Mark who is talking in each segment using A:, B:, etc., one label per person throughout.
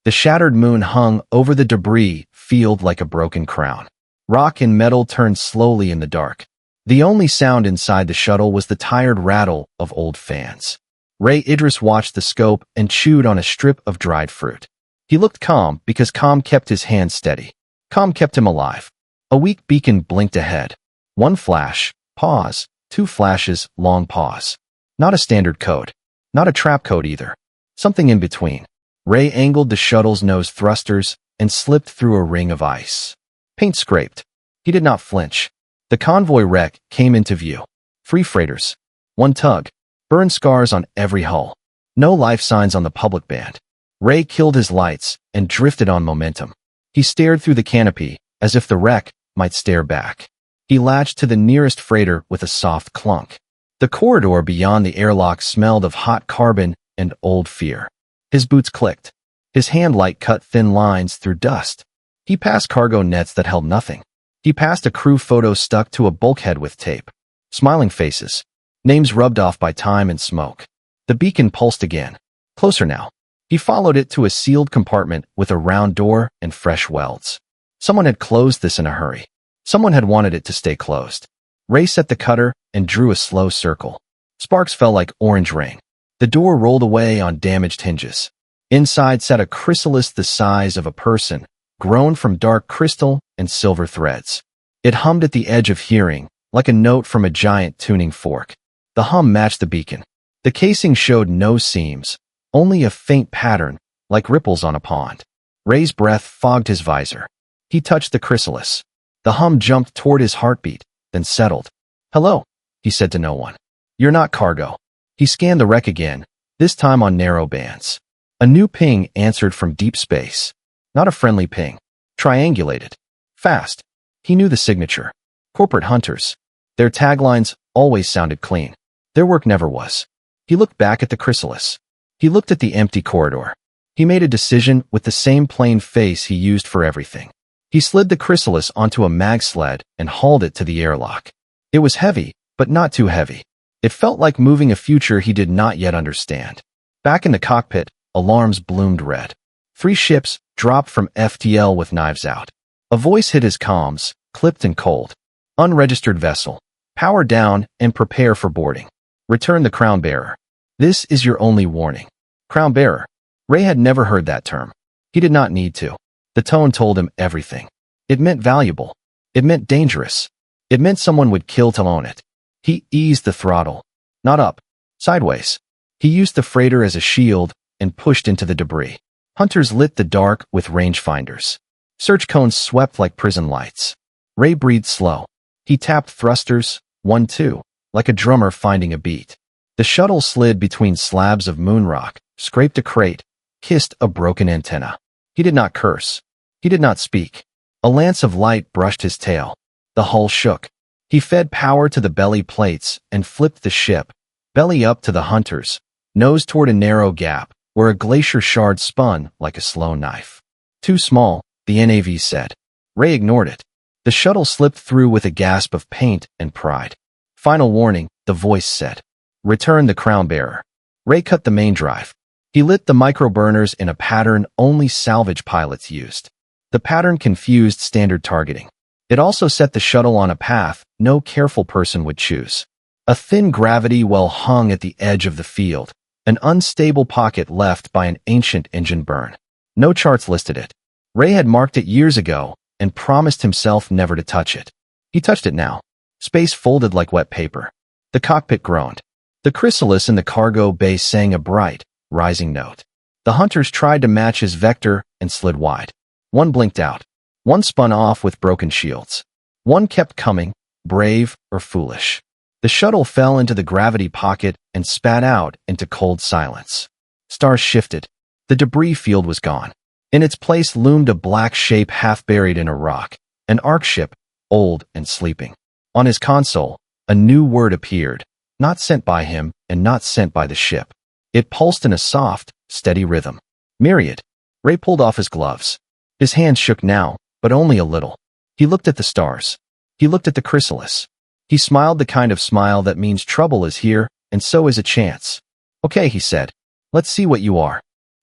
A: The shattered moon hung over the debris field like a broken crown. Rock and metal turned slowly in the dark. The only sound inside the shuttle was the tired rattle of old fans. Ray Idris watched the scope and chewed on a strip of dried fruit. He looked calm because calm kept his hand steady. Calm kept him alive. A weak beacon blinked ahead. One flash, pause, two flashes, long pause. Not a standard code. Not a trap code either. Something in between. Ray angled the shuttle's nose thrusters and slipped through a ring of ice. Paint scraped. He did not flinch. The convoy wreck came into view. 3 freighters. 1 tug. Burn scars on every hull. No life signs on the public band. Ray killed his lights and drifted on momentum. He stared through the canopy as if the wreck might stare back. He latched to the nearest freighter with a soft clunk. The corridor beyond the airlock smelled of hot carbon and old fear. His boots clicked. His handlight cut thin lines through dust. He passed cargo nets that held nothing. He passed a crew photo stuck to a bulkhead with tape. Smiling faces. Names rubbed off by time and smoke. The beacon pulsed again. Closer now. He followed it to a sealed compartment with a round door and fresh welds. Someone had closed this in a hurry. Someone had wanted it to stay closed. Ray set the cutter and drew a slow circle. Sparks fell like orange rain. The door rolled away on damaged hinges. Inside sat a chrysalis the size of a person, grown from dark crystal and silver threads. It hummed at the edge of hearing, like a note from a giant tuning fork. The hum matched the beacon. The casing showed no seams, only a faint pattern, like ripples on a pond. Ray's breath fogged his visor. He touched the chrysalis. The hum jumped toward his heartbeat, then settled. "Hello," he said to no one. "You're not cargo." He scanned the wreck again, this time on narrow bands. A new ping answered from deep space. Not a friendly ping. Triangulated. Fast. He knew the signature. Corporate hunters. Their taglines always sounded clean. Their work never was. He looked back at the chrysalis. He looked at the empty corridor. He made a decision with the same plain face he used for everything. He slid the chrysalis onto a mag sled and hauled it to the airlock. It was heavy, but not too heavy. It felt like moving a future he did not yet understand. Back in the cockpit, alarms bloomed red. 3 ships dropped from FTL with knives out. A voice hit his comms, clipped and cold. "Unregistered vessel. Power down and prepare for boarding. Return the crown bearer. This is your only warning." Crown bearer. Ray had never heard that term. He did not need to. The tone told him everything. It meant valuable. It meant dangerous. It meant someone would kill to own it. He eased the throttle. Not up. Sideways. He used the freighter as a shield and pushed into the debris. Hunters lit the dark with rangefinders. Search cones swept like prison lights. Ray breathed slow. He tapped thrusters, 1, 2, like a drummer finding a beat. The shuttle slid between slabs of moon rock, scraped a crate, kissed a broken antenna. He did not curse. He did not speak. A lance of light brushed his tail. The hull shook. He fed power to the belly plates and flipped the ship, belly up to the hunters, nose toward a narrow gap where a glacier shard spun like a slow knife. "Too small," the NAV said. Ray ignored it. The shuttle slipped through with a gasp of paint and pride. "Final warning," the voice said. "Return the crown bearer." Ray cut the main drive. He lit the microburners in a pattern only salvage pilots used. The pattern confused standard targeting. It also set the shuttle on a path no careful person would choose. A thin gravity well hung at the edge of the field, an unstable pocket left by an ancient engine burn. No charts listed it. Ray had marked it years ago and promised himself never to touch it. He touched it now. Space folded like wet paper. The cockpit groaned. The chrysalis in the cargo bay sang a bright, rising note. The hunters tried to match his vector and slid wide. One blinked out. One spun off with broken shields. One kept coming, brave or foolish. The shuttle fell into the gravity pocket and spat out into cold silence. Stars shifted. The debris field was gone. In its place loomed a black shape half buried in a rock, an arc ship, old and sleeping. On his console, a new word appeared, not sent by him and not sent by the ship. It pulsed in a soft, steady rhythm. Myriad. Ray pulled off his gloves. His hands shook now, but only a little. He looked at the stars. He looked at the chrysalis. He smiled the kind of smile that means trouble is here, and so is a chance. "Okay," he said. "Let's see what you are."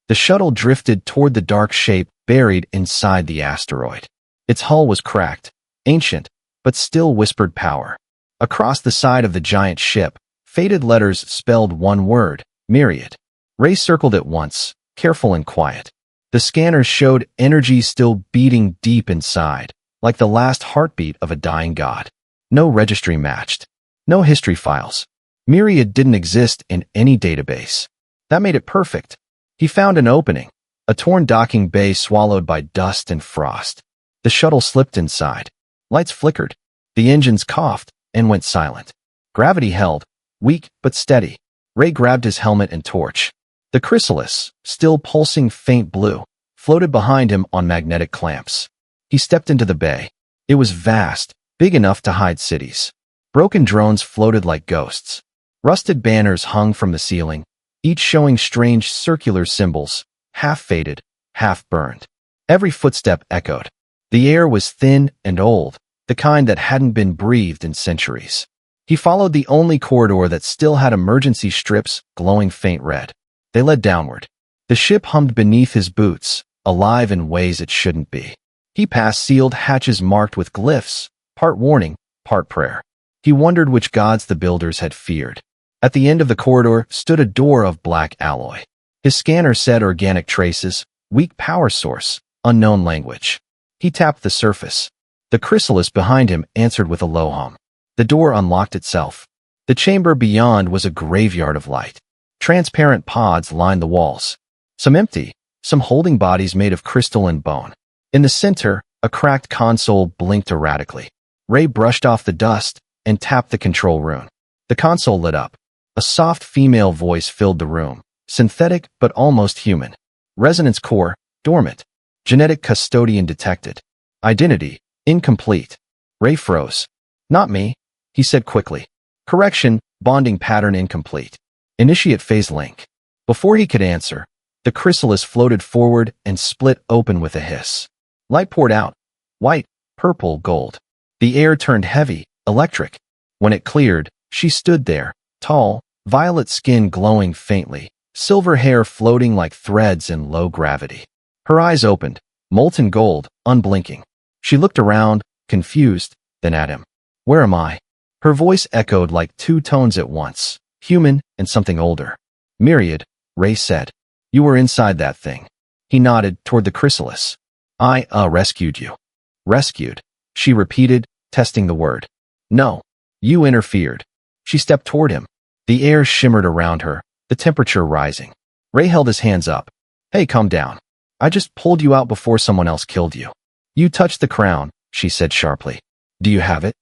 A: The shuttle drifted toward the dark shape buried inside the asteroid. Its hull was cracked, ancient, but still whispered power. Across the side of the giant ship, faded letters spelled one word, Myriad. Ray circled it once, careful and quiet. The scanners showed energy still beating deep inside, like the last heartbeat of a dying god. No registry matched. No history files. Myriad didn't exist in any database. That made it perfect. He found an opening, a torn docking bay swallowed by dust and frost. The shuttle slipped inside. Lights flickered. The engines coughed and went silent. Gravity held, weak but steady. Ray grabbed his helmet and torch. The chrysalis, still pulsing faint blue, floated behind him on magnetic clamps. He stepped into the bay. It was vast, big enough to hide cities. Broken drones floated like ghosts. Rusted banners hung from the ceiling, each showing strange circular symbols, half faded, half burned. Every footstep echoed. The air was thin and old, the kind that hadn't been breathed in centuries. He followed the only corridor that still had emergency strips glowing faint red. They led downward. The ship hummed beneath his boots, alive in ways it shouldn't be. He passed sealed hatches marked with glyphs, part warning, part prayer. He wondered which gods the builders had feared. At the end of the corridor stood a door of black alloy. His scanner said organic traces, weak power source, unknown language. He tapped the surface. The chrysalis behind him answered with a low hum. The door unlocked itself. The chamber beyond was a graveyard of light. Transparent pods lined the walls. Some empty, some holding bodies made of crystal and bone. In the center, a cracked console blinked erratically. Ray brushed off the dust and tapped the control rune. The console lit up. A soft female voice filled the room, synthetic but almost human. Resonance core, dormant. Genetic custodian detected. Identity, incomplete. Ray froze. Not me, he said quickly. Correction, bonding pattern incomplete. Initiate phase link. Before he could answer, the chrysalis floated forward and split open with a hiss. Light poured out. White, purple, gold. The air turned heavy, electric. When it cleared, she stood there, tall, violet skin glowing faintly, silver hair floating like threads in low gravity. Her eyes opened, molten gold, unblinking. She looked around, confused, then at him. Where am I? Her voice echoed like two tones at once, human and something older. Myriad, Ray said. You were inside that thing. He nodded toward the chrysalis. I rescued you. Rescued, she repeated, testing the word. No, you interfered. She stepped toward him. The air shimmered around her, the temperature rising. Ray held his hands up. Hey, calm down. I just pulled you out before someone else killed you. You touched the crown, she said sharply. Do you have it?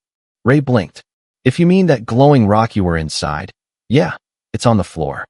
A: Ray blinked. If you mean that glowing rock you were inside, yeah, it's on the floor.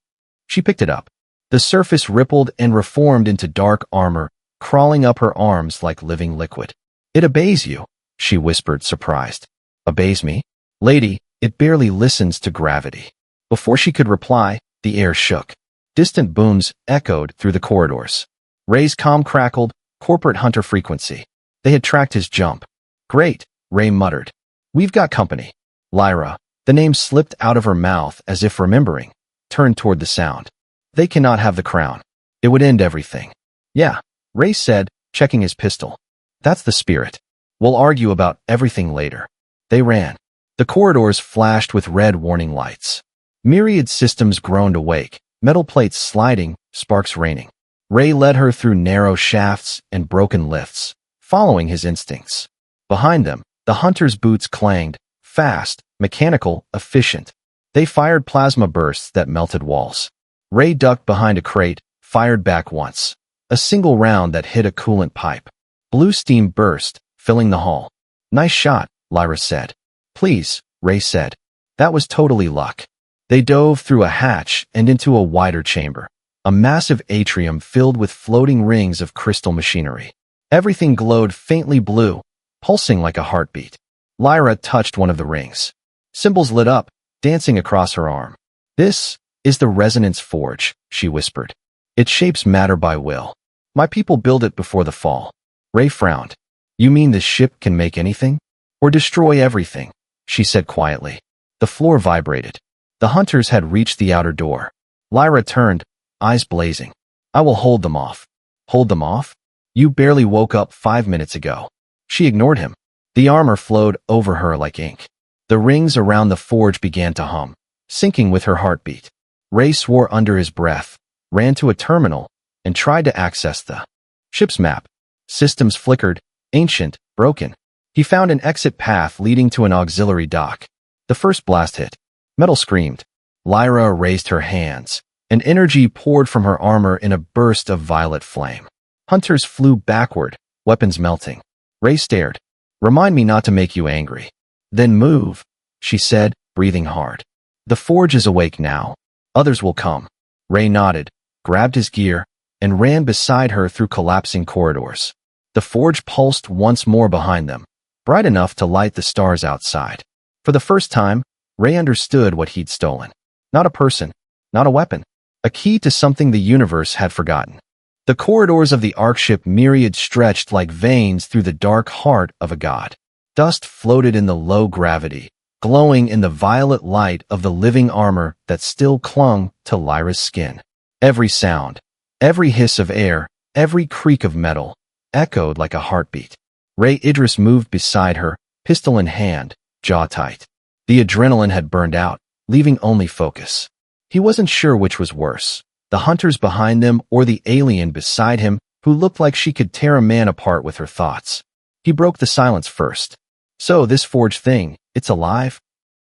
A: She picked it up. The surface rippled and reformed into dark armor, crawling up her arms like living liquid. It obeys you, she whispered, surprised. Obeys me? Lady, it barely listens to gravity. Before she could reply, the air shook. Distant booms echoed through the corridors. Ray's comm crackled, corporate hunter frequency. They had tracked his jump. Great, Ray muttered. We've got company. Lyra, the name slipped out of her mouth as if remembering, turned toward the sound. They cannot have the crown. It would end everything. Yeah, Ray said, checking his pistol. That's the spirit. We'll argue about everything later. They ran. The corridors flashed with red warning lights. Myriad systems groaned awake, metal plates sliding, sparks raining. Ray led her through narrow shafts and broken lifts, following his instincts. Behind them, the hunter's boots clanged, fast, mechanical, efficient. They fired plasma bursts that melted walls. Ray ducked behind a crate, fired back once. A single round that hit a coolant pipe. Blue steam burst, filling the hall. Nice shot, Lyra said. Please, Ray said. That was totally luck. They dove through a hatch and into a wider chamber. A massive atrium filled with floating rings of crystal machinery. Everything glowed faintly blue, pulsing like a heartbeat. Lyra touched one of the rings. Symbols lit up, dancing across her arm. This is the resonance forge, she whispered. It shapes matter by will. My people build it before the fall. Ray frowned. You mean this ship can make anything? Or destroy everything? She said quietly. The floor vibrated. The hunters had reached the outer door. Lyra turned, eyes blazing. I will hold them off. Hold them off? You barely woke up 5 minutes ago. She ignored him. The armor flowed over her like ink. The rings around the forge began to hum, syncing with her heartbeat. Ray swore under his breath, ran to a terminal, and tried to access the ship's map. Systems flickered, ancient, broken. He found an exit path leading to an auxiliary dock. The first blast hit. Metal screamed. Lyra raised her hands, and energy poured from her armor in a burst of violet flame. Hunters flew backward, weapons melting. Ray stared. Remind me not to make you angry. Then move, she said, breathing hard. The forge is awake now. Others will come. Ray nodded, grabbed his gear, and ran beside her through collapsing corridors. The forge pulsed once more behind them, bright enough to light the stars outside. For the first time, Ray understood what he'd stolen. Not a person, not a weapon, a key to something the universe had forgotten. The corridors of the Arkship myriad stretched like veins through the dark heart of a god. Dust floated in the low gravity, glowing in the violet light of the living armor that still clung to Lyra's skin. Every sound, every hiss of air, every creak of metal, echoed like a heartbeat. Ray Idris moved beside her, pistol in hand, jaw tight. The adrenaline had burned out, leaving only focus. He wasn't sure which was worse, the hunters behind them or the alien beside him who looked like she could tear a man apart with her thoughts. He broke the silence first. So this forge thing, it's alive?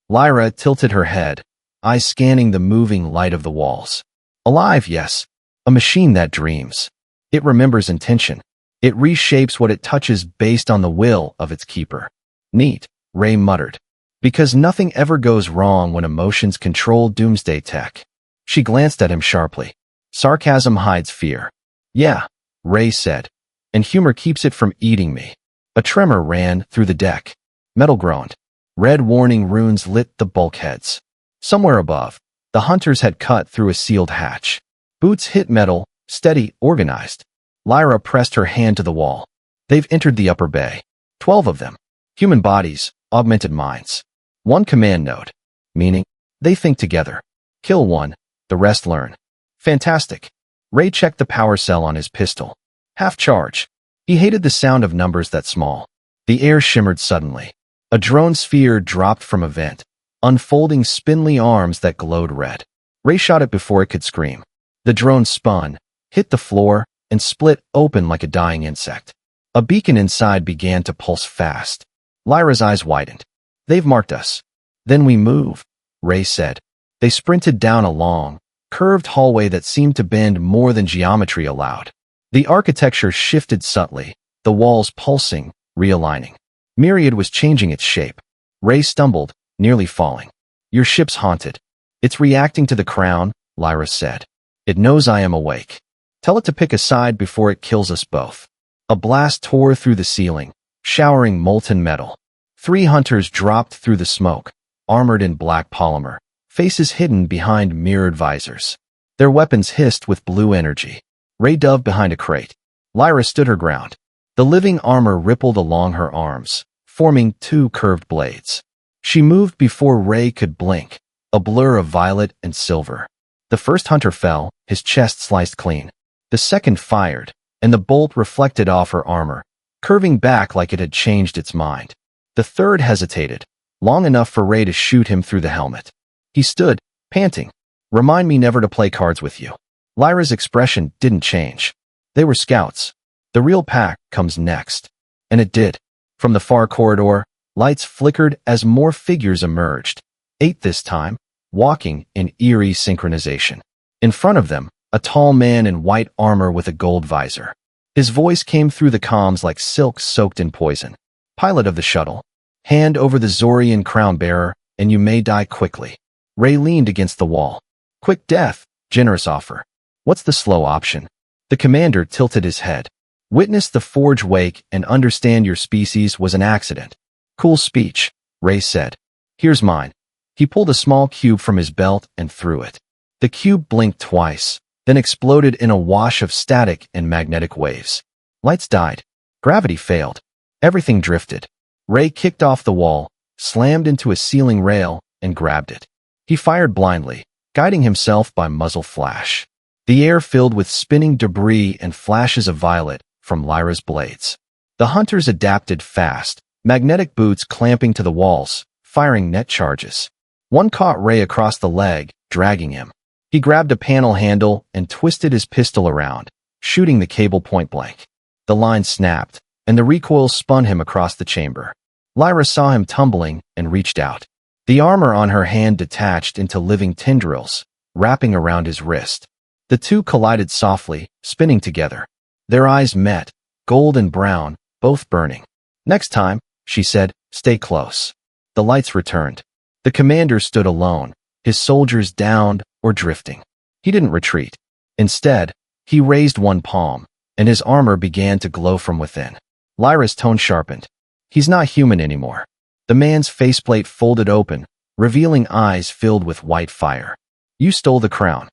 A: Lyra tilted her head, eyes scanning the moving light of the walls. Alive, yes. A machine that dreams. It remembers intention. It reshapes what it touches based on the will of its keeper. Neat, Ray muttered. Because nothing ever goes wrong when emotions control doomsday tech. She glanced at him sharply. Sarcasm hides fear. Yeah, Ray said. And humor keeps it from eating me. A tremor ran through the deck. Metal groaned. Red warning runes lit the bulkheads. Somewhere above, the hunters had cut through a sealed hatch. Boots hit metal, steady, organized. Lyra pressed her hand to the wall. They've entered the upper bay. 12 of them. Human bodies, augmented minds. One command note. Meaning, they think together. Kill one, the rest learn. Fantastic. Ray checked the power cell on his pistol. Half charge. He hated the sound of numbers that small. The air shimmered suddenly. A drone sphere dropped from a vent, unfolding spindly arms that glowed red. Ray shot it before it could scream. The drone spun, hit the floor, and split open like a dying insect. A beacon inside began to pulse fast. Lyra's eyes widened. They've marked us. Then we move, Ray said. They sprinted down a long, curved hallway that seemed to bend more than geometry allowed. The architecture shifted subtly, the walls pulsing, realigning. Myriad was changing its shape. Ray stumbled, nearly falling. Your ship's haunted. It's reacting to the crown, Lyra said. It knows I am awake. Tell it to pick a side before it kills us both. A blast tore through the ceiling, showering molten metal. 3 hunters dropped through the smoke, armored in black polymer, faces hidden behind mirrored visors. Their weapons hissed with blue energy. Ray dove behind a crate. Lyra stood her ground. The living armor rippled along her arms, forming 2 curved blades. She moved before Ray could blink, a blur of violet and silver. The first hunter fell, his chest sliced clean. The second fired, and the bolt reflected off her armor, curving back like it had changed its mind. The third hesitated, long enough for Ray to shoot him through the helmet. He stood, panting. Remind me never to play cards with you. Lyra's expression didn't change. They were scouts. The real pack comes next. And it did. From the far corridor, lights flickered as more figures emerged. 8 this time, walking in eerie synchronization. In front of them, a tall man in white armor with a gold visor. His voice came through the comms like silk soaked in poison. Pilot of the shuttle. Hand over the Zorian crown bearer, and you may die quickly. Ray leaned against the wall. Quick death, generous offer. What's the slow option? The commander tilted his head. Witness the forge wake and understand your species was an accident. Cool speech, Ray said. Here's mine. He pulled a small cube from his belt and threw it. The cube blinked twice, then exploded in a wash of static and magnetic waves. Lights died. Gravity failed. Everything drifted. Ray kicked off the wall, slammed into a ceiling rail, and grabbed it. He fired blindly, guiding himself by muzzle flash. the air filled with spinning debris and flashes of violet from Lyra's blades. The hunters adapted fast, magnetic boots clamping to the walls, firing net charges. One caught Ray across the leg, dragging him. He grabbed a panel handle and twisted his pistol around, shooting the cable point blank. The line snapped, and the recoil spun him across the chamber. Lyra saw him tumbling and reached out. The armor on her hand detached into living tendrils, wrapping around his wrist. The two collided softly, spinning together. Their eyes met, gold and brown, both burning. "Next time," she said, "stay close." The lights returned. The commander stood alone, his soldiers downed or drifting. He didn't retreat. Instead, he raised one palm, and his armor began to glow from within. Lyra's tone sharpened. "He's not human anymore." The man's faceplate folded open, revealing eyes filled with white fire. "You stole the crown.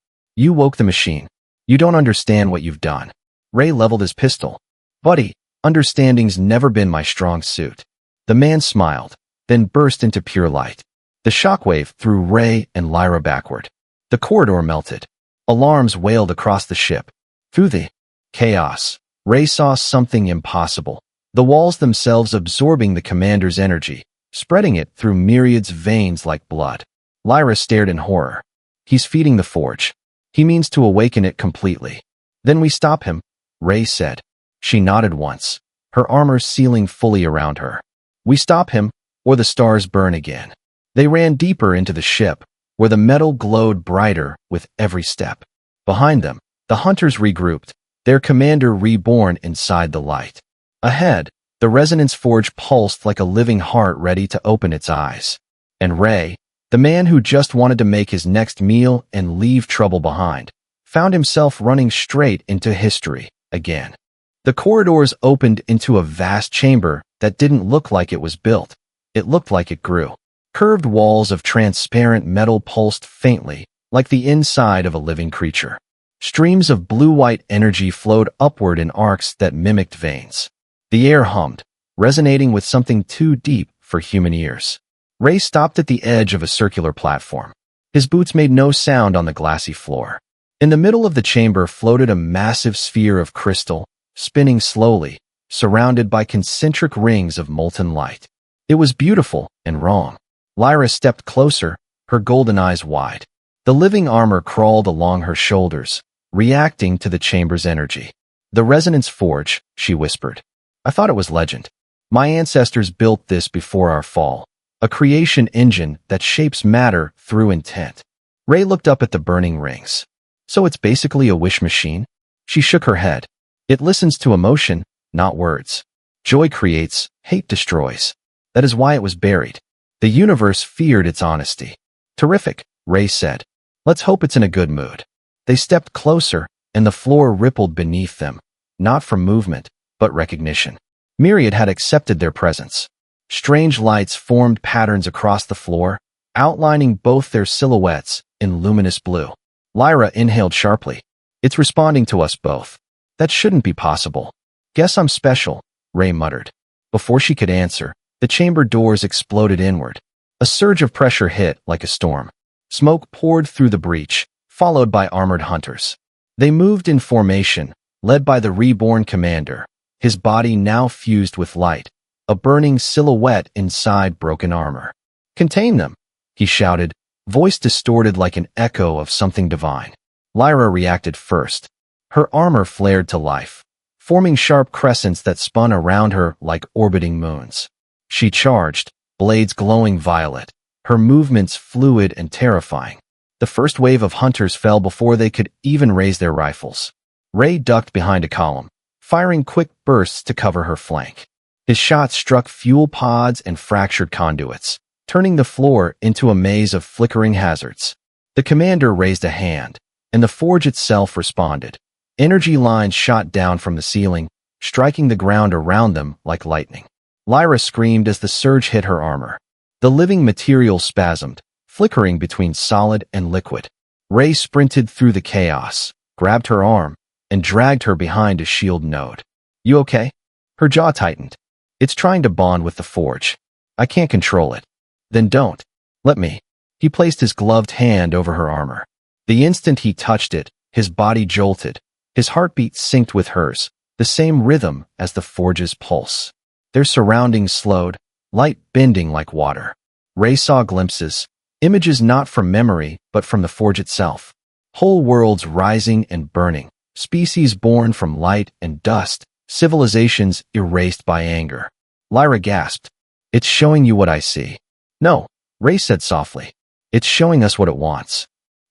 A: You woke the machine. You don't understand what you've done." Ray leveled his pistol. "Buddy, understanding's never been my strong suit." The man smiled, then burst into pure light. The shockwave threw Ray and Lyra backward. The corridor melted. Alarms wailed across the ship. Through the chaos, Ray saw something impossible. The walls themselves absorbing the commander's energy, spreading it through myriads veins like blood. Lyra stared in horror. "He's feeding the forge. He means to awaken it completely." "Then we stop him," Ray said. She nodded once, her armor sealing fully around her. "We stop him, or the stars burn again." They ran deeper into the ship, where the metal glowed brighter with every step. Behind them, the hunters regrouped, their commander reborn inside the light. Ahead, the resonance forge pulsed like a living heart ready to open its eyes. And Ray, the man who just wanted to make his next meal and leave trouble behind, found himself running straight into history again. The corridors opened into a vast chamber that didn't look like it was built. It looked like it grew. Curved walls of transparent metal pulsed faintly, like the inside of a living creature. Streams of blue-white energy flowed upward in arcs that mimicked veins. The air hummed, resonating with something too deep for human ears. Ray stopped at the edge of a circular platform. His boots made no sound on the glassy floor. In the middle of the chamber floated a massive sphere of crystal, spinning slowly, surrounded by concentric rings of molten light. It was beautiful and wrong. Lyra stepped closer, her golden eyes wide. The living armor crawled along her shoulders, reacting to the chamber's energy. "The resonance forge," she whispered. "I thought it was legend. My ancestors built this before our fall, a creation engine that shapes matter through intent." Ray looked up at the burning rings. "So it's basically a wish machine?" She shook her head. "It listens to emotion, not words. Joy creates, hate destroys. That is why it was buried. The universe feared its honesty." "Terrific," Ray said. "Let's hope it's in a good mood." They stepped closer, and the floor rippled beneath them, not from movement, but recognition. Myriad had accepted their presence. Strange lights formed patterns across the floor, outlining both their silhouettes in luminous blue. Lyra inhaled sharply. "It's responding to us both. That shouldn't be possible." "Guess I'm special," Ray muttered. Before she could answer, the chamber doors exploded inward. A surge of pressure hit like a storm. Smoke poured through the breach, followed by armored hunters. They moved in formation, led by the reborn commander, his body now fused with light, a burning silhouette inside broken armor. "Contain them," he shouted, voice distorted like an echo of something divine. Lyra reacted first. Her armor flared to life, forming sharp crescents that spun around her like orbiting moons. She charged, blades glowing violet, her movements fluid and terrifying. The first wave of hunters fell before they could even raise their rifles. Ray ducked behind a column, firing quick bursts to cover her flank. His shots struck fuel pods and fractured conduits, turning the floor into a maze of flickering hazards. The commander raised a hand, and the forge itself responded. Energy lines shot down from the ceiling, striking the ground around them like lightning. Lyra screamed as the surge hit her armor. The living material spasmed, flickering between solid and liquid. Ray sprinted through the chaos, grabbed her arm, and dragged her behind a shield node. "You okay?" Her jaw tightened. "It's trying to bond with the forge. I can't control it." "Then don't. Let me." He placed his gloved hand over her armor. The instant he touched it, His body jolted. His heartbeat synced with hers, the same rhythm as the forge's pulse. Their surroundings slowed, light bending like water. Ray saw glimpses, images not from memory but from the forge itself. Whole worlds rising and burning, species born from light and dust, civilizations erased by anger. Lyra gasped. "It's showing you what I see." "No," Ray said softly. "It's showing us what it wants."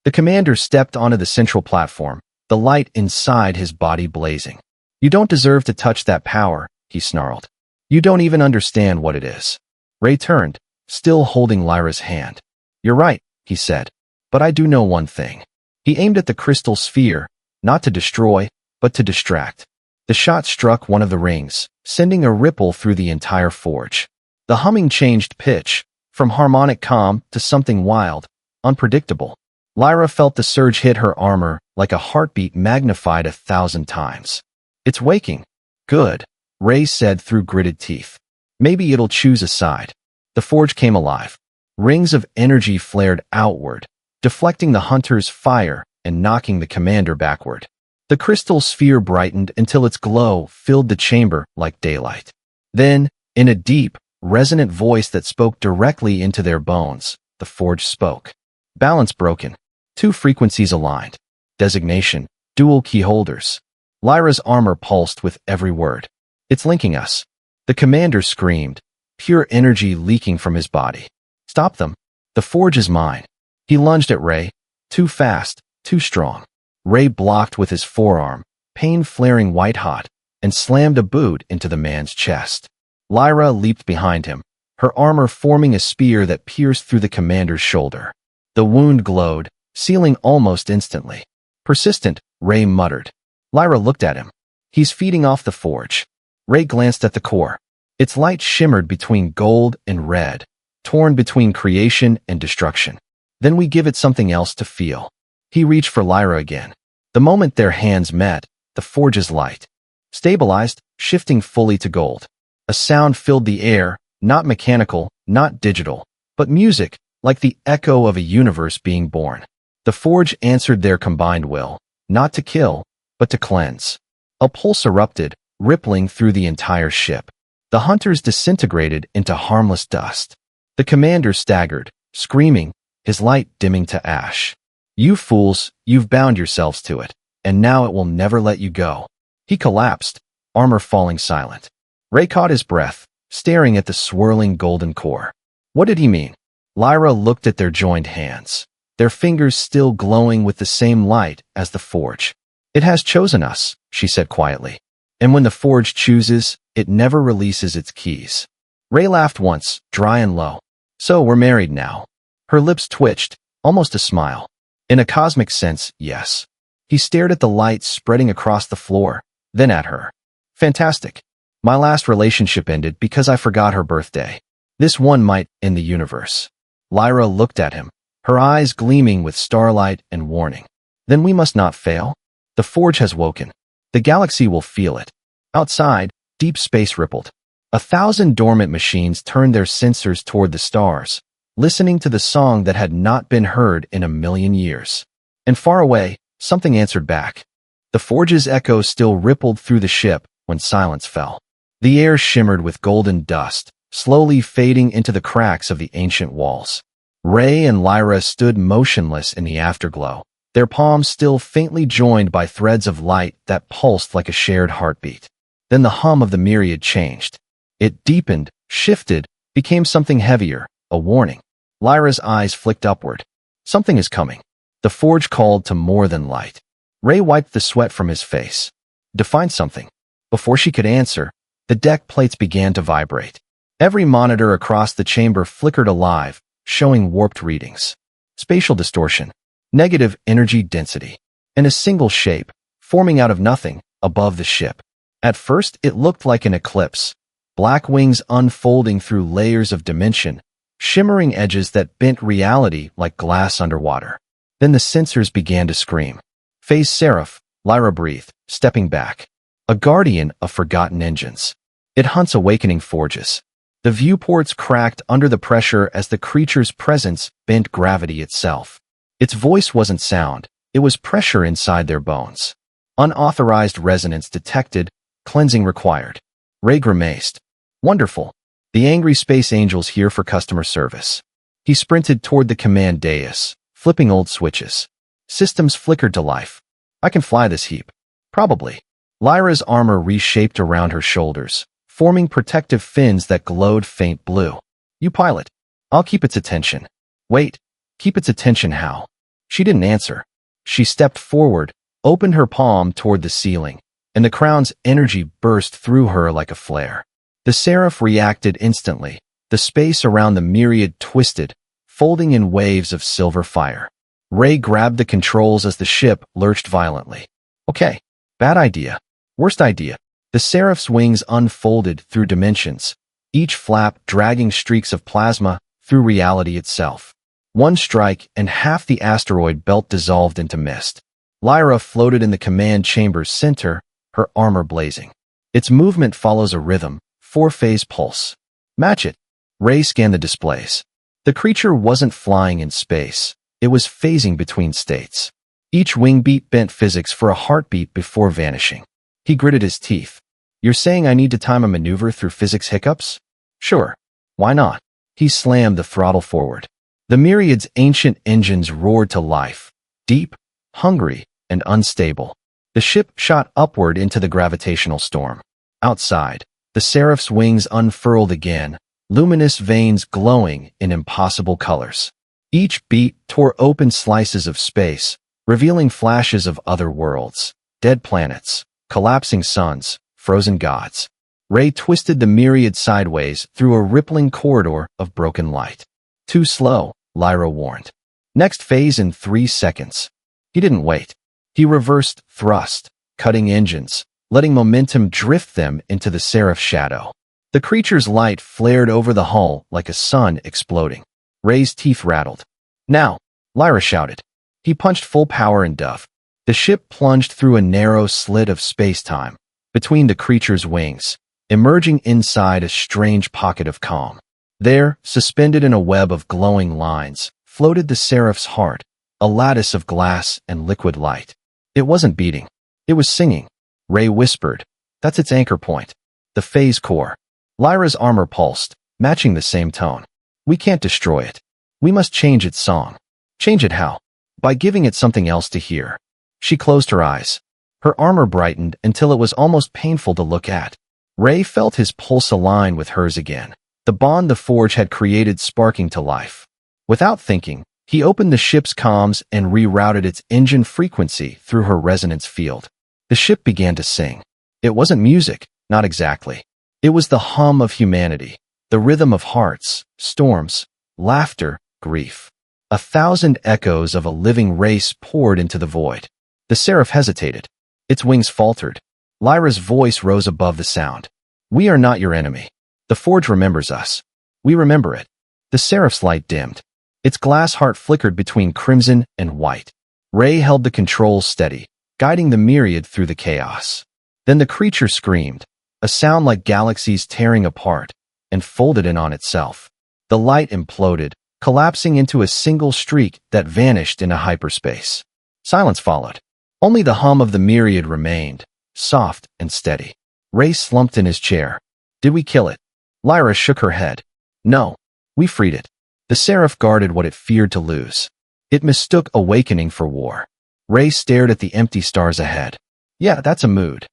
A: The commander stepped onto the central platform, the light inside his body blazing. "You don't deserve to touch that power," he snarled. "You don't even understand what it is." Ray turned, still holding Lyra's hand. "You're right," he said. "But I do know one thing." He aimed at the crystal sphere, not to destroy, but to distract. The shot struck one of the rings, sending a ripple through the entire forge. The humming changed pitch, from harmonic calm to something wild, unpredictable. Lyra felt the surge hit her armor like a heartbeat magnified 1,000 times. "It's waking." "Good," Ray said through gritted teeth. "Maybe it'll choose a side." The forge came alive. Rings of energy flared outward, deflecting the hunter's fire and knocking the commander backward. The crystal sphere brightened until its glow filled the chamber like daylight. Then, in a deep, resonant voice that spoke directly into their bones, the forge spoke. "Balance broken. 2 frequencies aligned. Designation, dual key holders." Lyra's armor pulsed with every word. "It's linking us." The commander screamed, pure energy leaking from his body. "Stop them. The forge is mine." He lunged at Ray. Too fast, too strong. Ray blocked with his forearm, pain flaring white-hot, and slammed a boot into the man's chest. Lyra leaped behind him, her armor forming a spear that pierced through the commander's shoulder. The wound glowed, sealing almost instantly. "Persistent," Ray muttered. Lyra looked at him. "He's feeding off the forge." Ray glanced at the core. Its light shimmered between gold and red, torn between creation and destruction. "Then we give it something else to feel." He reached for Lyra again. The moment their hands met, the forge's light stabilized, shifting fully to gold. A sound filled the air, not mechanical, not digital, but music, like the echo of a universe being born. The forge answered their combined will, not to kill, but to cleanse. A pulse erupted, rippling through the entire ship. The hunters disintegrated into harmless dust. The commander staggered, screaming, his light dimming to ash. "You fools, you've bound yourselves to it, and now it will never let you go." He collapsed, armor falling silent. Ray caught his breath, staring at the swirling golden core. What did he mean? Lyra looked at their joined hands, their fingers still glowing with the same light as the forge. "It has chosen us," she said quietly. "And when the forge chooses, it never releases its keys." Ray laughed once, dry and low. "So we're married now." Her lips twitched, almost a smile. "In a cosmic sense, yes." He stared at the light spreading across the floor, then at her. "Fantastic. My last relationship ended because I forgot her birthday. This one might end the universe." Lyra looked at him, her eyes gleaming with starlight and warning. "Then we must not fail. The forge has woken. The galaxy will feel it." Outside, deep space rippled. 1,000 dormant machines turned their sensors toward the stars, listening to the song that had not been heard in 1,000,000 years. And far away, something answered back. The forge's echo still rippled through the ship when silence fell. The air shimmered with golden dust, slowly fading into the cracks of the ancient walls. Ray and Lyra stood motionless in the afterglow, their palms still faintly joined by threads of light that pulsed like a shared heartbeat. Then the hum of the myriad changed. It deepened, shifted, became something heavier, a warning. Lyra's eyes flicked upward. Something is coming. The forge called to more than light. Ray wiped the sweat from his face. Define something. Before she could answer, the deck plates began to vibrate. Every monitor across the chamber flickered alive, showing warped readings. Spatial distortion, negative energy density, and a single shape, forming out of nothing, above the ship. At first, it looked like an eclipse, black wings unfolding through layers of dimension, shimmering edges that bent reality like glass underwater. Then the sensors began to scream. "Phase Seraph," Lyra breathed, stepping back. "A guardian of forgotten engines. It hunts awakening forges." The viewports cracked under the pressure as the creature's presence bent gravity itself. Its voice wasn't sound, It was pressure inside their bones. Unauthorized resonance detected, cleansing required. Ray grimaced. Wonderful. The angry space angel's here for customer service. He sprinted toward the command dais, flipping old switches. Systems flickered to life. I can fly this heap. Probably. Lyra's armor reshaped around her shoulders, forming protective fins that glowed faint blue. You pilot. I'll keep its attention. Wait. Keep its attention how? She didn't answer. She stepped forward, opened her palm toward the ceiling, and the crown's energy burst through her like a flare. The seraph reacted instantly. The space around the myriad twisted, folding in waves of silver fire. Ray grabbed the controls as the ship lurched violently. Okay. Bad idea. Worst idea. The seraph's wings unfolded through dimensions, each flap dragging streaks of plasma through reality itself. One strike and half the asteroid belt dissolved into mist. Lyra floated in the command chamber's center, her armor blazing. Its movement follows a rhythm, four-phase pulse. Match it. Ray scanned the displays. The creature wasn't flying in space. It was phasing between states. Each wing beat bent physics for a heartbeat before vanishing. He gritted his teeth. You're saying I need to time a maneuver through physics hiccups? Sure. Why not? He slammed the throttle forward. The myriad's ancient engines roared to life, deep, hungry, and unstable. The ship shot upward into the gravitational storm. Outside, the seraph's wings unfurled again, luminous veins glowing in impossible colors. Each beat tore open slices of space, revealing flashes of other worlds, dead planets, collapsing suns, frozen gods. Ray twisted the myriad sideways through a rippling corridor of broken light. Too slow, Lyra warned. Next phase in 3 seconds. He didn't wait. He reversed thrust, cutting engines, letting momentum drift them into the seraph's shadow. The creature's light flared over the hull like a sun exploding. Ray's teeth rattled. Now, Lyra shouted. He punched full power and dove. The ship plunged through a narrow slit of space-time, between the creature's wings, emerging inside a strange pocket of calm. There, suspended in a web of glowing lines, floated the seraph's heart, a lattice of glass and liquid light. It wasn't beating. It was singing. Ray whispered. That's its anchor point. The phase core. Lyra's armor pulsed, matching the same tone. We can't destroy it. We must change its song. Change it how? By giving it something else to hear. She closed her eyes. Her armor brightened until it was almost painful to look at. Ray felt his pulse align with hers again. The bond the forge had created sparking to life. Without thinking, he opened the ship's comms and rerouted its engine frequency through her resonance field. The ship began to sing. It wasn't music, not exactly. It was the hum of humanity, the rhythm of hearts, storms, laughter, grief. 1,000 echoes of a living race poured into the void. The seraph hesitated. Its wings faltered. Lyra's voice rose above the sound. We are not your enemy. The forge remembers us. We remember it. The seraph's light dimmed. Its glass heart flickered between crimson and white. Ray held the controls steady, guiding the myriad through the chaos. Then the creature screamed, a sound like galaxies tearing apart, and folded in on itself. The light imploded, collapsing into a single streak that vanished into hyperspace. Silence followed. Only the hum of the myriad remained, soft and steady. Ray slumped in his chair. Did we kill it? Lyra shook her head. No, we freed it. The seraph guarded what it feared to lose. It mistook awakening for war. Ray stared at the empty stars ahead. Yeah, that's a mood.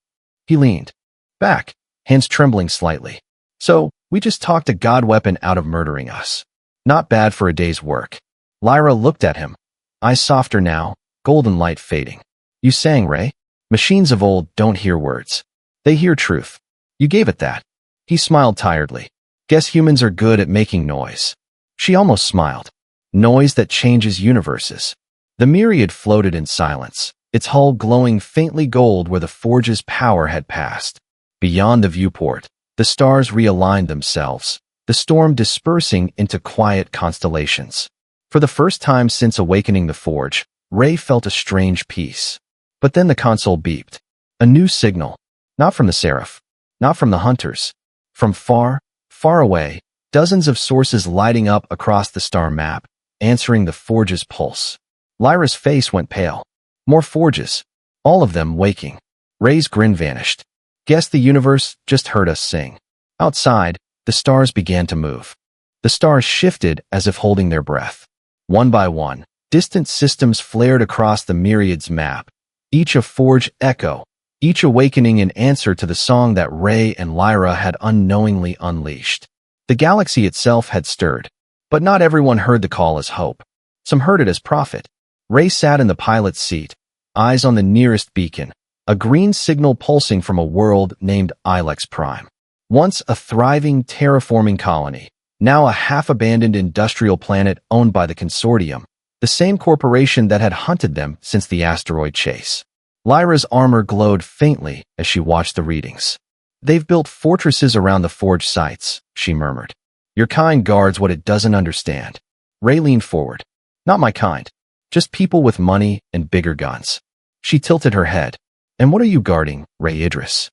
A: He leaned back, hands trembling slightly. So, we just talked a god weapon out of murdering us. Not bad for a day's work. Lyra looked at him. Eyes softer now, golden light fading. You sang, Ray. Machines of old don't hear words. They hear truth. You gave it that. He smiled tiredly. Guess humans are good at making noise. She almost smiled. Noise that changes universes. The myriad floated in silence, its hull glowing faintly gold where the forge's power had passed. Beyond the viewport, the stars realigned themselves, the storm dispersing into quiet constellations. For the first time since awakening the forge, Ray felt a strange peace. But then the console beeped. A new signal. Not from the seraph. Not from the hunters. From far, far away, dozens of sources lighting up across the star map, answering the forge's pulse. Lyra's face went pale. More forges. All of them waking. Ray's grin vanished. Guess the universe just heard us sing. Outside, the stars began to move. The stars shifted as if holding their breath. One by one, distant systems flared across the myriad's map, each a forge echo, each awakening in answer to the song that Ray and Lyra had unknowingly unleashed. The galaxy itself had stirred, but not everyone heard the call as hope. Some heard it as profit. Ray sat in the pilot's seat, eyes on the nearest beacon, a green signal pulsing from a world named Ilex Prime. Once a thriving, terraforming colony, now a half-abandoned industrial planet owned by the Consortium, the same corporation that had hunted them since the asteroid chase. Lyra's armor glowed faintly as she watched the readings. They've built fortresses around the forge sites, she murmured. Your kind guards what it doesn't understand. Ray leaned forward. Not my kind. Just people with money and bigger guns. She tilted her head. And what are you guarding, Ray Idris?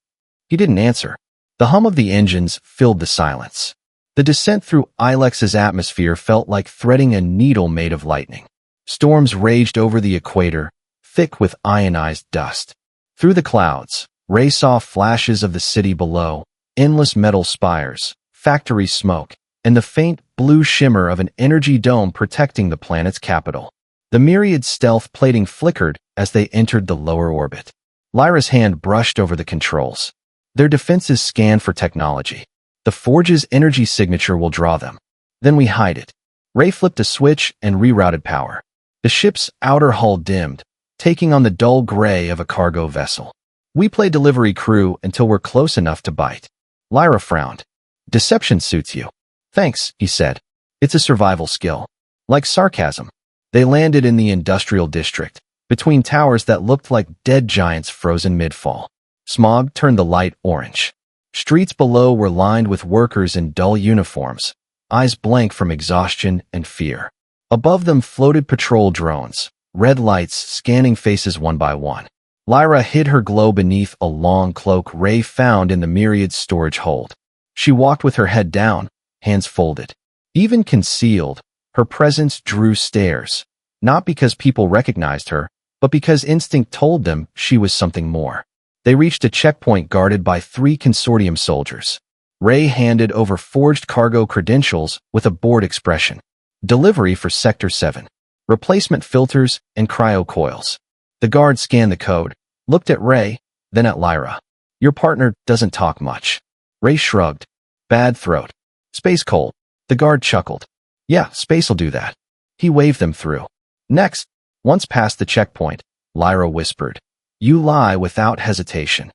A: He didn't answer. The hum of the engines filled the silence. The descent through Ilex's atmosphere felt like threading a needle made of lightning. Storms raged over the equator, thick with ionized dust. Through the clouds, Ray saw flashes of the city below, endless metal spires, factory smoke, and the faint blue shimmer of an energy dome protecting the planet's capital. The myriad stealth plating flickered as they entered the lower orbit. Lyra's hand brushed over the controls. Their defenses scanned for technology. The forge's energy signature will draw them. Then we hide it. Ray flipped a switch and rerouted power. The ship's outer hull dimmed, taking on the dull gray of a cargo vessel. We play delivery crew until we're close enough to bite. Lyra frowned. Deception suits you. Thanks, he said. It's a survival skill. Like sarcasm. They landed in the industrial district, between towers that looked like dead giants frozen mid-fall. Smog turned the light orange. Streets below were lined with workers in dull uniforms, eyes blank from exhaustion and fear. Above them floated patrol drones, red lights scanning faces one by one. Lyra hid her glow beneath a long cloak Ray found in the myriad storage hold. She walked with her head down, hands folded. Even concealed, her presence drew stares, not because people recognized her, but because instinct told them she was something more. They reached a checkpoint guarded by 3 Consortium soldiers. Ray handed over forged cargo credentials with a bored expression. Delivery for Sector 7. Replacement filters and cryo coils. The guard scanned the code, looked at Ray, then at Lyra. Your partner doesn't talk much. Ray shrugged. Bad throat. Space cold. The guard chuckled. Yeah, space'll do that. He waved them through. Next, once past the checkpoint, Lyra whispered. You lie without hesitation.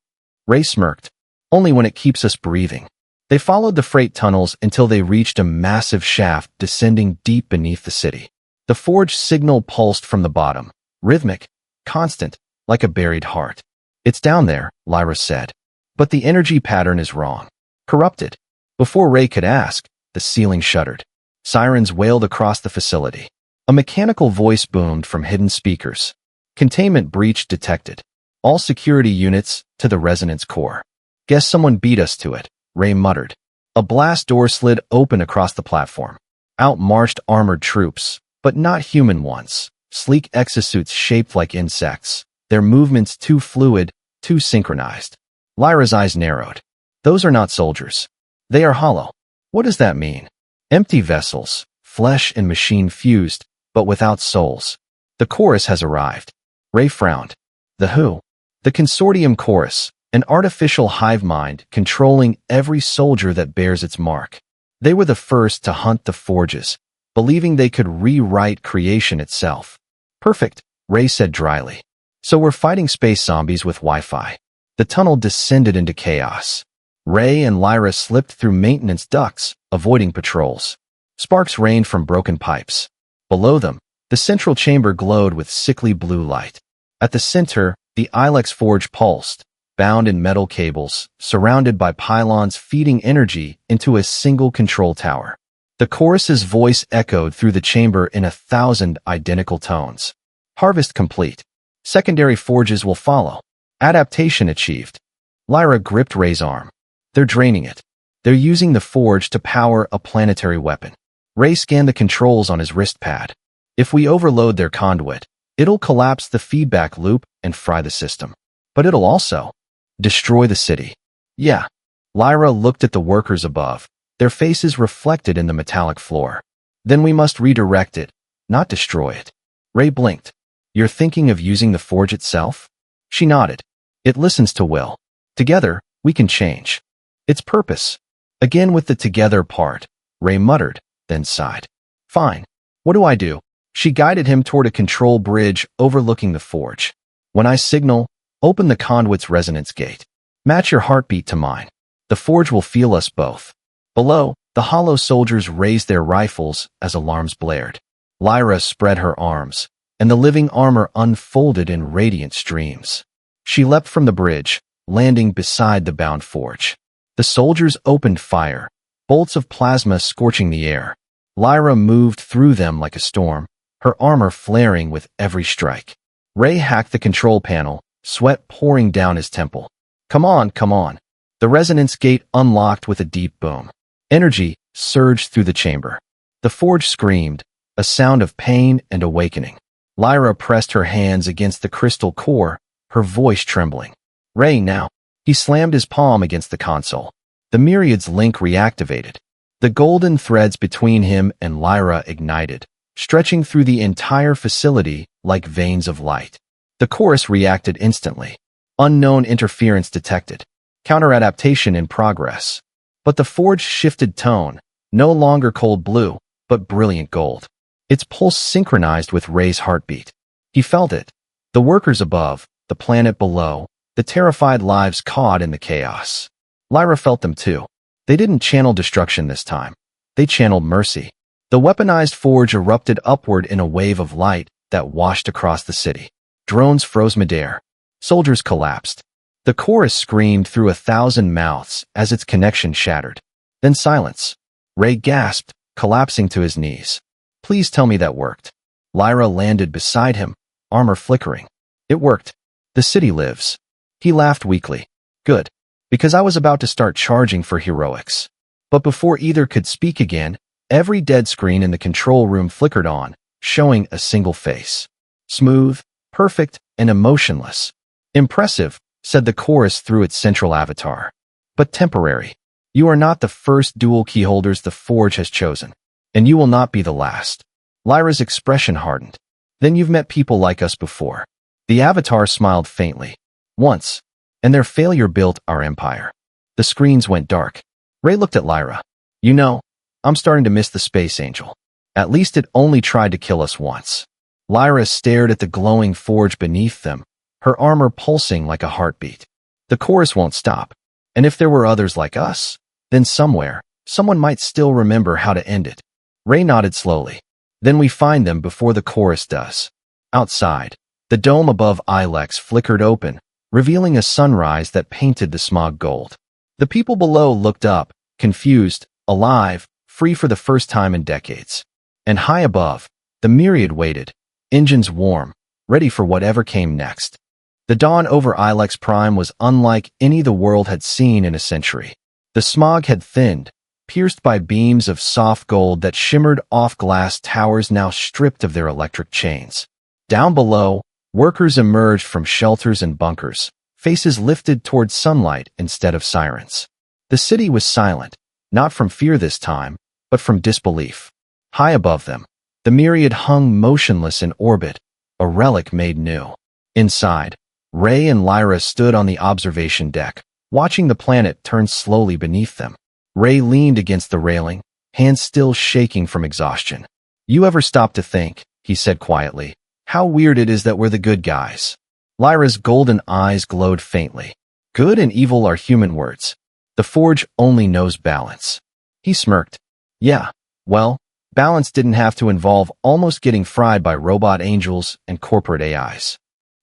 A: Ray smirked. Only when it keeps us breathing. They followed the freight tunnels until they reached a massive shaft descending deep beneath the city. The forge signal pulsed from the bottom, rhythmic, constant, like a buried heart. It's down there, Lyra said. But the energy pattern is wrong. Corrupted. Before Ray could ask, the ceiling shuddered. Sirens wailed across the facility. A mechanical voice boomed from hidden speakers. Containment breach detected. All security units to the resonance core. Guess someone beat us to it, Ray muttered. A blast door slid open across the platform. Out marched armored troops, but not human ones. Sleek exosuits shaped like insects. Their movements too fluid, too synchronized. Lyra's eyes narrowed. Those are not soldiers. They are hollow. What does that mean? Empty vessels, flesh and machine fused, but without souls. The chorus has arrived. Ray frowned. The who? The Consortium chorus, an artificial hive mind controlling every soldier that bears its mark. They were the first to hunt the forges, believing they could rewrite creation itself. Perfect, Ray said dryly. So we're fighting space zombies with Wi-Fi. The tunnel descended into chaos. Ray and Lyra slipped through maintenance ducts, avoiding patrols. Sparks rained from broken pipes. Below them, the central chamber glowed with sickly blue light. At the center, the Ilex forge pulsed, bound in metal cables, surrounded by pylons feeding energy into a single control tower. The chorus's voice echoed through the chamber in 1,000 identical tones. Harvest complete. Secondary forges will follow. Adaptation achieved. Lyra gripped Ray's arm. They're draining it. They're using the forge to power a planetary weapon. Ray scanned the controls on his wrist pad. If we overload their conduit, It'll collapse the feedback loop and fry the system. But it'll also destroy the city. Yeah. Lyra looked at the workers above, their faces reflected in the metallic floor. Then we must redirect it, not destroy it. Ray blinked. You're thinking of using the forge itself? She nodded. It listens to will. Together, we can change its purpose. Again with the together part, Ray muttered, then sighed. Fine. What do I do? She guided him toward a control bridge overlooking the forge. When I signal, open the conduit's resonance gate. Match your heartbeat to mine. The forge will feel us both. Below, the hollow soldiers raised their rifles as alarms blared. Lyra spread her arms, and the living armor unfolded in radiant streams. She leapt from the bridge, landing beside the bound forge. The soldiers opened fire, bolts of plasma scorching the air. Lyra moved through them like a storm, her armor flaring with every strike. Ray hacked the control panel, sweat pouring down his temple. Come on, come on. The resonance gate unlocked with a deep boom. Energy surged through the chamber. The forge screamed, a sound of pain and awakening. Lyra pressed her hands against the crystal core, her voice trembling. Ray, now. He slammed his palm against the console. The Myriad's link reactivated. The golden threads between him and Lyra ignited, stretching through the entire facility like veins of light. The chorus reacted instantly. Unknown interference detected. Counter-adaptation in progress. But the forge shifted tone, no longer cold blue, but brilliant gold. Its pulse synchronized with Ray's heartbeat. He felt it. The workers above, the planet below, the terrified lives caught in the chaos. Lyra felt them too. They didn't channel destruction this time. They channeled mercy. The weaponized forge erupted upward in a wave of light that washed across the city. Drones froze midair. Soldiers collapsed. The chorus screamed through 1,000 mouths as its connection shattered. Then silence. Ray gasped, collapsing to his knees. Please tell me that worked. Lyra landed beside him, armor flickering. It worked. The city lives. He laughed weakly. Good. Because I was about to start charging for heroics. But before either could speak again, every dead screen in the control room flickered on, showing a single face. Smooth, perfect, and emotionless. Impressive, said the chorus through its central avatar. But temporary. You are not the first dual keyholders the forge has chosen. And you will not be the last. Lyra's expression hardened. Then you've met people like us before. The avatar smiled faintly. Once. And their failure built our empire. The screens went dark. Ray looked at Lyra. You know, I'm starting to miss the Space Angel. At least it only tried to kill us once. Lyra stared at the glowing forge beneath them, her armor pulsing like a heartbeat. The chorus won't stop. And if there were others like us, then somewhere, someone might still remember how to end it. Ray nodded slowly. Then we find them before the chorus does. Outside, the dome above Ilex flickered open, revealing a sunrise that painted the smog gold. The people below looked up, confused, alive, free for the first time in decades. And high above, the Myriad waited, engines warm, ready for whatever came next. The dawn over Ilex Prime was unlike any the world had seen in a century. The smog had thinned, pierced by beams of soft gold that shimmered off glass towers now stripped of their electric chains. Down below, workers emerged from shelters and bunkers, faces lifted toward sunlight instead of sirens. The city was silent, not from fear this time, but from disbelief. High above them, the Myriad hung motionless in orbit, a relic made new. Inside, Ray and Lyra stood on the observation deck, watching the planet turn slowly beneath them. Ray leaned against the railing, hands still shaking from exhaustion. You ever stop to think, he said quietly, how weird it is that we're the good guys? Lyra's golden eyes glowed faintly. Good and evil are human words. The forge only knows balance. He smirked. Yeah, well, balance didn't have to involve almost getting fried by robot angels and corporate AIs.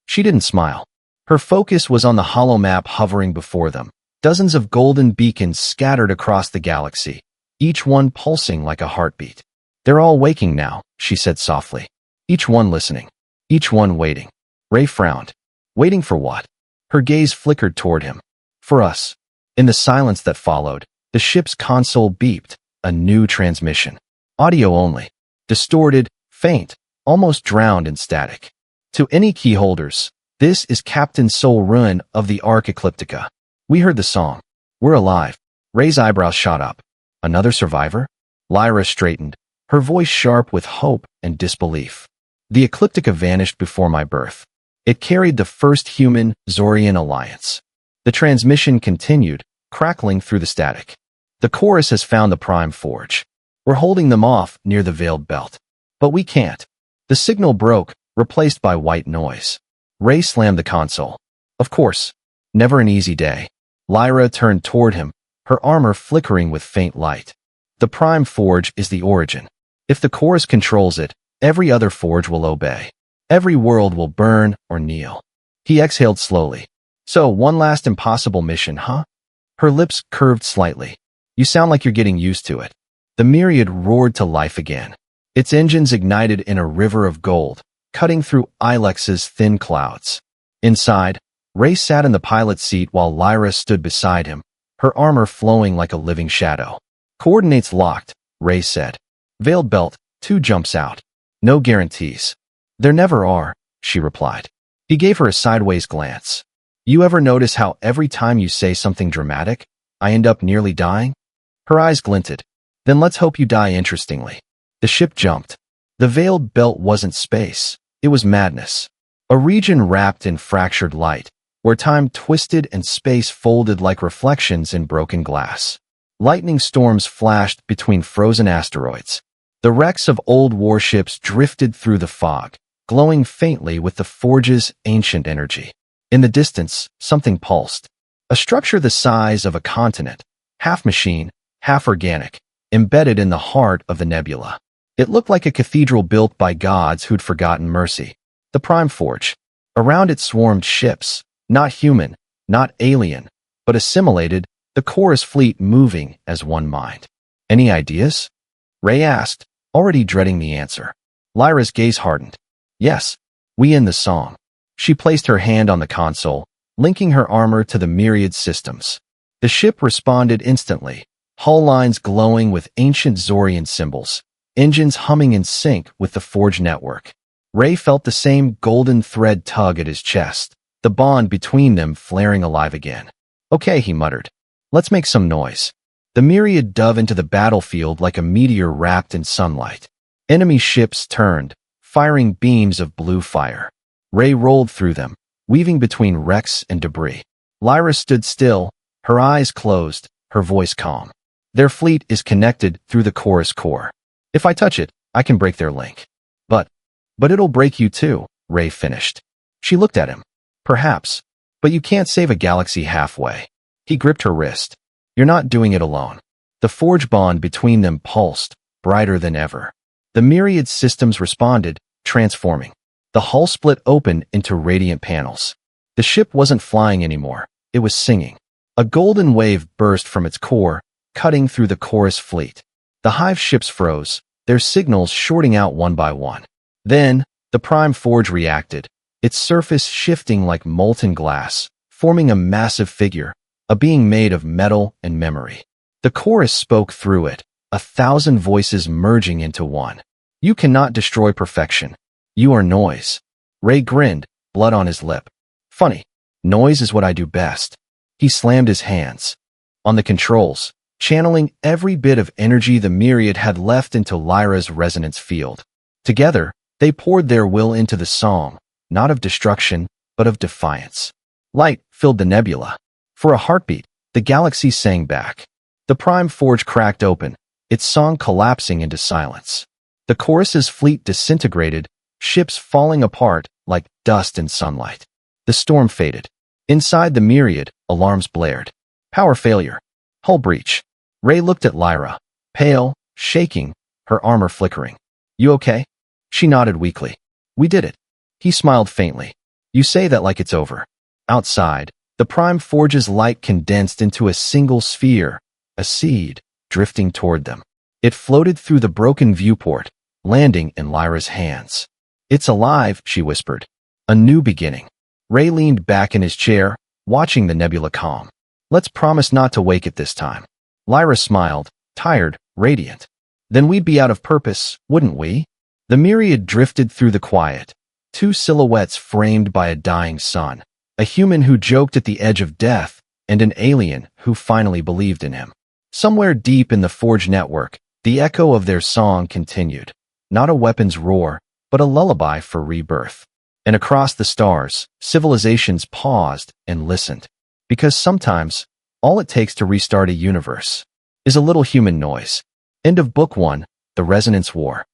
A: She didn't smile. Her focus was on the holomap hovering before them, dozens of golden beacons scattered across the galaxy, each one pulsing like a heartbeat. They're all waking now, she said softly. Each one listening. Each one waiting. Ray frowned. Waiting for what? Her gaze flickered toward him. For us. In the silence that followed, the ship's console beeped, a new transmission. Audio only. Distorted, faint, almost drowned in static. To any keyholders, this is Captain Soul Ruin of the Ark Ecliptica. We heard the song. We're alive. Ray's eyebrows shot up. Another survivor? Lyra straightened, her voice sharp with hope and disbelief. The Ecliptica vanished before my birth. It carried the first human Zorian alliance. The transmission continued, crackling through the static. The chorus has found the Prime Forge. We're holding them off near the Veiled Belt. But we can't. The signal broke, replaced by white noise. Ray slammed the console. Of course. Never an easy day. Lyra turned toward him, her armor flickering with faint light. The Prime Forge is the origin. If the chorus controls it, every other forge will obey. Every world will burn or kneel. He exhaled slowly. So, one last impossible mission, huh? Her lips curved slightly. You sound like you're getting used to it. The myriad roared to life again. Its engines ignited in a river of gold, cutting through Ilex's thin clouds. Inside, Ray sat in the pilot's seat while Lyra stood beside him, her armor flowing like a living shadow. Coordinates locked, Ray said. Veiled Belt, 2 jumps out. No guarantees. There never are, she replied. He gave her a sideways glance. You ever notice how every time you say something dramatic, I end up nearly dying? Her eyes glinted. Then let's hope you die interestingly. The ship jumped. The Veiled Belt wasn't space. It was madness. A region wrapped in fractured light, where time twisted and space folded like reflections in broken glass. Lightning storms flashed between frozen asteroids. The wrecks of old warships drifted through the fog, glowing faintly with the forge's ancient energy. In the distance, something pulsed. A structure the size of a continent, half machine, half organic, embedded in the heart of the nebula. It looked like a cathedral built by gods who'd forgotten mercy. The Prime Forge. Around it swarmed ships, not human, not alien, but assimilated, the chorus fleet moving as one mind. Any ideas? Ray asked, already dreading the answer. Lyra's gaze hardened. Yes, we end the song. She placed her hand on the console, linking her armor to the myriad systems. The ship responded instantly, hull lines glowing with ancient Zorian symbols, engines humming in sync with the Forge network. Ray felt the same golden thread tug at his chest, the bond between them flaring alive again. Okay, he muttered. Let's make some noise. The myriad dove into the battlefield like a meteor wrapped in sunlight. Enemy ships turned, firing beams of blue fire. Ray rolled through them, weaving between wrecks and debris. Lyra stood still, her eyes closed, her voice calm. Their fleet is connected through the chorus core. If I touch it, I can break their link. But it'll break you too, Ray finished. She looked at him. Perhaps, but you can't save a galaxy halfway. He gripped her wrist. You're not doing it alone. The Forge bond between them pulsed, brighter than ever. The myriad systems responded, transforming. The hull split open into radiant panels. The ship wasn't flying anymore. It was singing. A golden wave burst from its core, cutting through the chorus fleet. The hive ships froze, their signals shorting out one by one. Then, the Prime Forge reacted, its surface shifting like molten glass, forming a massive figure, a being made of metal and memory. The chorus spoke through it, 1,000 voices merging into one. You cannot destroy perfection. You are noise. Ray grinned, blood on his lip. Funny. Noise is what I do best. He slammed his hands on the controls, channeling every bit of energy the myriad had left into Lyra's resonance field. Together, they poured their will into the song, not of destruction, but of defiance. Light filled the nebula. For a heartbeat, the galaxy sang back. The Prime Forge cracked open, its song collapsing into silence. The chorus's fleet disintegrated, ships falling apart like dust in sunlight. The storm faded. Inside the myriad, alarms blared. Power failure. Hull breach. Ray looked at Lyra, pale, shaking, her armor flickering. You okay? She nodded weakly. We did it. He smiled faintly. You say that like it's over. Outside, the Prime Forge's light condensed into a single sphere, a seed, drifting toward them. It floated through the broken viewport, landing in Lyra's hands. It's alive, she whispered. A new beginning. Ray leaned back in his chair, watching the nebula calm. Let's promise not to wake it this time. Lyra smiled, tired, radiant. Then we'd be out of purpose, wouldn't we? The myriad drifted through the quiet, Two silhouettes framed by a dying sun. A human who joked at the edge of death, and an alien who finally believed in him. Somewhere deep in the Forge network, the echo of their song continued. Not a weapon's roar, but a lullaby for rebirth. And across the stars, civilizations paused and listened. Because sometimes, all it takes to restart a universe is a little human noise. End of Book 1, The Resonance War.